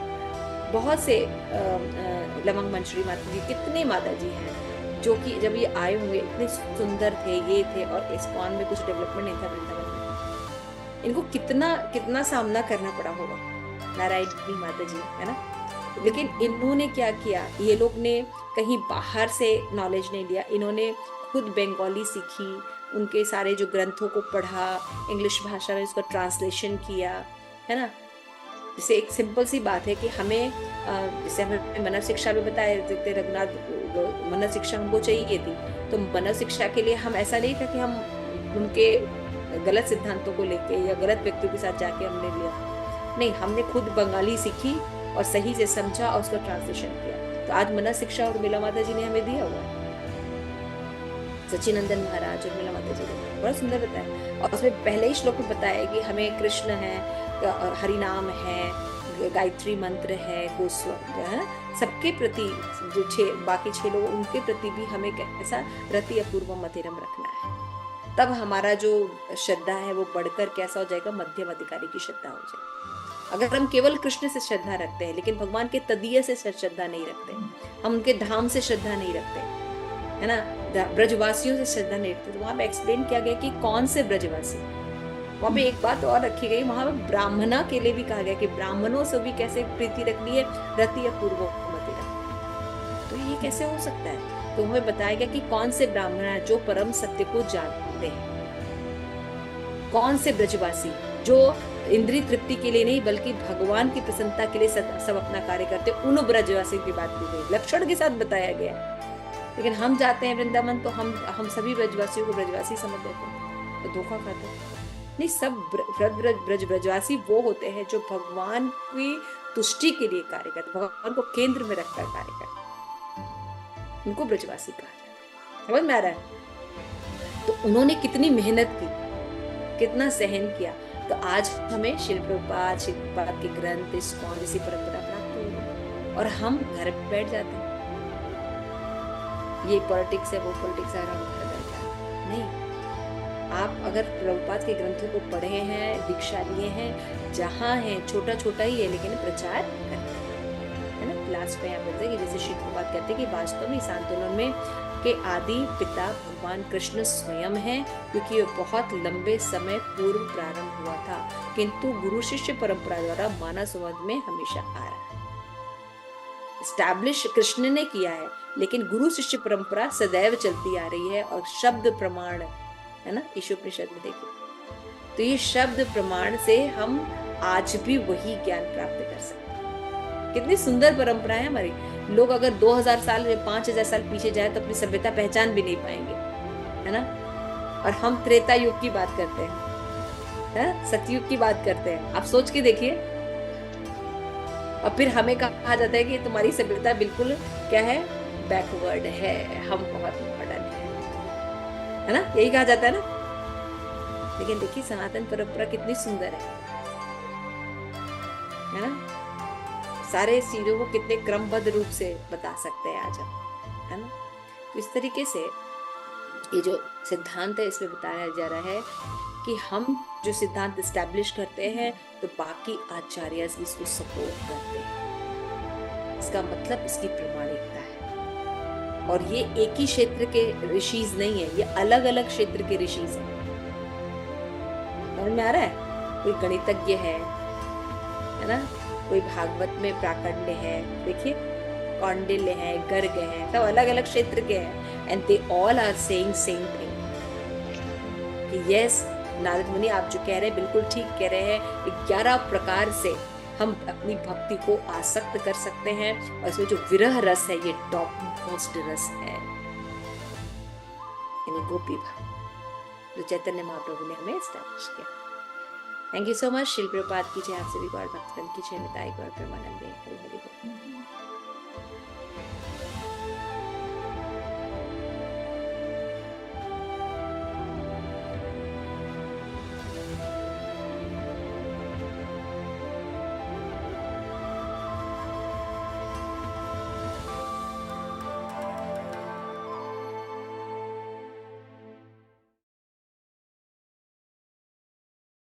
बहुत से लमंग मंचरी माता जी, कितने माता जी हैं जो कि जब ये आए होंगे इतने सुंदर थे, ये थे, और इस्कॉन में कुछ डेवलपमेंट नहीं था वृंदावन में, इनको कितना सामना करना पड़ा होगा, नारायणी माता जी, है ना। लेकिन इन्होंने क्या किया, ये लोग ने कहीं बाहर से नॉलेज नहीं लिया, इन्होंने खुद बंगाली सीखी, उनके सारे जो ग्रंथों को पढ़ा, इंग्लिश भाषा में उसका ट्रांसलेशन किया, है ना। जैसे एक सिंपल सी बात है कि हमें जैसे हमें मनन शिक्षा भी बताया, देखते रघुनाथ मनन शिक्षा हमको चाहिए थी, तो मनन शिक्षा के लिए हम ऐसा नहीं था कि हम उनके गलत सिद्धांतों को लेके या गलत व्यक्तियों के साथ जाके हमने लिया, नहीं, हमने खुद बंगाली सीखी और सही से समझा और उसका ट्रांसलेशन किया। तो आज मनन शिक्षा और मिला माता जी ने हमें दिया हुआ है, सचिनंदन महाराज और मिला माता जी ने बड़ा सुंदर बताया, और उसमें पहले ही श्लोक में बताया कि हमें कृष्ण है, हरिनाम है, गायत्री मंत्र है, गोस्वामी है ना, सबके प्रति जो बाकी 6 लोग, उनके प्रति भी हमें कैसा रति अपूर्व मधिरम रखना है। तब हमारा जो श्रद्धा है वो बढ़कर कैसा हो जाएगा, मध्यम अधिकारी की श्रद्धा हो जाएगी। अगर हम केवल कृष्ण से श्रद्धा रखते हैं लेकिन भगवान के तदीय से श्रद्धा नहीं रखते, हम उनके धाम से श्रद्धा नहीं रखते, है ना, ब्रजवासियों से श्रद्धा नहीं रखते, तो वहां पे एक्सप्लेन किया गया कि कौन से ब्रजवासी। वहां पे एक बात और रखी गई, वहां पे ब्राह्मणा के लिए भी कहा गया कि ब्राह्मणों से भी कैसे प्रीति रखनी है, रति अपूर्व मदिरा। तो ये कैसे हो सकता है? तो हमें बताया गया कि कौन से ब्राह्मण है जो परम सत्य को जानते हैं, कौन से ब्रजवासी जो इंद्रिय तृप्ति के लिए नहीं बल्कि भगवान की प्रसन्नता के लिए सब अपना कार्य करते, उन ब्रजवासी की बात की गई, लक्षण के साथ बताया गया। लेकिन हम जाते हैं वृंदावन तो हम सभी ब्रजवासियों को ब्रजवासी समझ लेते हैं, तो धोखा खाते हैं। नहीं, सब ब्रजवासी वो होते हैं जो भगवान की तुष्टि के लिए कार्य करते, भगवान को केंद्र में रखकर कार्य करते, उनको ब्रजवासी कहा जाता है। समझ में आ रहा है? तो उन्होंने कितनी मेहनत की, कितना सहन किया, तो आज हमें शिल प्रभुपाद के ग्रंथ, इस्कॉन जैसी परंपरा प्राप्त हुई, और हम घर पे बैठ जाते हैं, ये पॉलिटिक्स है, वो पॉलिटिक्स है, हम घर बैठ जाते हैं। नहीं, आप अगर प्रभुपाद के ग्रंथों को पढ़े हैं, दीक्षा लिए हैं, जहाँ है छोटा छोटा ही है लेकिन प्रचार करते हैं, है ना। लास्ट में यहाँ बोलते हैं कि जैसे श्री प्रभुपाद कहते हैं कि वास्तव में इस आंदोलन में के आदि पिता भगवान कृष्ण स्वयं हैं, क्योंकि ये बहुत लंबे समय पूर्व प्रारंभ हुआ था, किंतु गुरु शिष्य परंपरा द्वारा मानव समाज में हमेशा आ रहा है। एस्टैब्लिश कृष्ण ने किया है, लेकिन गुरु शिष्य परंपरा सदैव चलती आ रही है। और शब्द प्रमाण है ना, ईशोपनिषद में देखिए, तो ये शब्द प्रमाण से हम आज भी वही ज्ञान प्राप्त कर सकते हैं। कितनी सुंदर परंपरा है हमारी। लोग अगर 2000 साल या 5000 साल पीछे जाए तो अपनी सभ्यता पहचान भी नहीं पाएंगे, है ना। और हम त्रेता युग की बात करते हैं, सतयुग की बात करते हैं। आप सोच के देखिए। और फिर हमें कहा जाता है कि तुम्हारी सभ्यता बिल्कुल क्या है, बैकवर्ड है, हम बहुत मॉडर्न है ना, यही कहा जाता है ना। लेकिन देखिए सनातन परंपरा कितनी सुंदर है ना। सारे चीजों को कितने क्रमबद्ध रूप से बता सकते हैं आज हम, है ना। तो इस तरीके से ये जो सिद्धांत है इसमें बताया जा रहा है कि हम जो सिद्धांत एस्टैब्लिश करते हैं तो बाकी आचार्य भी इसको सपोर्ट करते हैं। इसका मतलब इसकी प्रामाणिकता है। और ये एक ही क्षेत्र के ऋषिज नहीं है, ये अलग अलग क्षेत्र के ऋषिज हैं। समझ में आ रहा है। कोई गणितज्ञ है ना, कोई भागवत में प्राकण्य है, देखिए कौंडिल्य है, गर्ग है, सब अलग अलग क्षेत्र के हैं। And they all are saying same thing कि यस नारद मुनि आप जो कह रहे हैं बिल्कुल ठीक कह रहे हैं। 11 प्रकार से हम अपनी भक्ति को आसक्त कर सकते हैं, और इसमें जो विरह रस है ये टॉप मोस्ट रस है, यानी गोपी भाव जो चैतन्य महाप्रभु ने हमें एस्टैब्लिश किया। Thank you so much. शिल प्रभुपाद की जय, आप सभी गौर भक्तगण की जय, निताई गौर प्रेमानंदे। हरि हरि बोल।